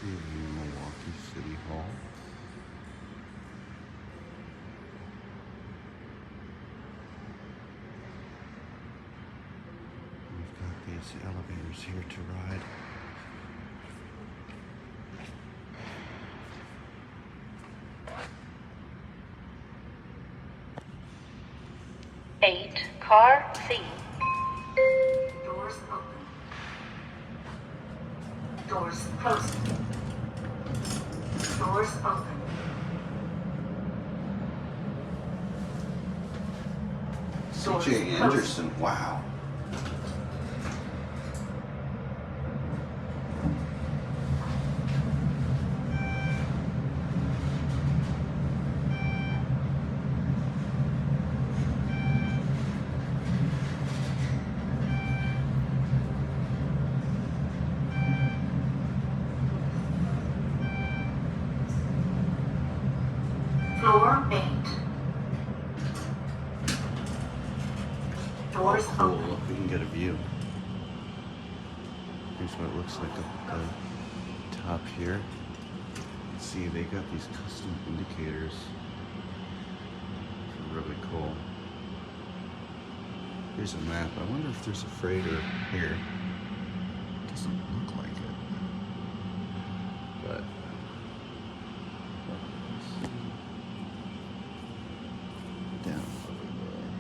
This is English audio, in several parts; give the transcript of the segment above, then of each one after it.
Milwaukee City Hall. We've got these elevators here to ride. Car C. Doors open. Doors closing. Doors open. C.J. Anderson, wow. Floor 8. Doors Cool, open. look, we can get a view. Here's what it looks like up the top here. See, they got these custom indicators. Really cool. Here's a map. I wonder if there's a freighter here. Doesn't look like it. But down over there.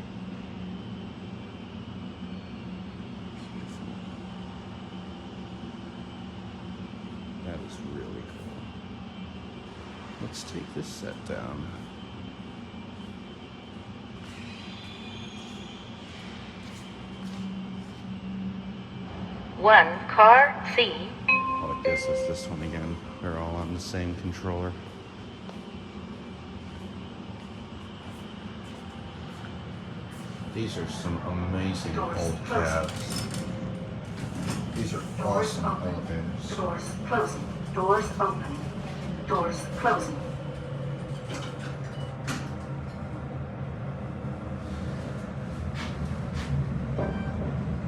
Beautiful. That is really cool. Let's take this set down. Car C. Oh, I guess it's this one again. They're all on the same controller. These are some amazing old cabs. These are Doors awesome open. elevators. Doors closing. Doors open. Doors closing.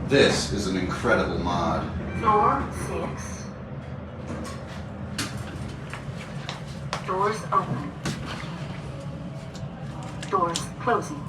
This is an incredible mod. Floor 6. Doors open. Doors closing.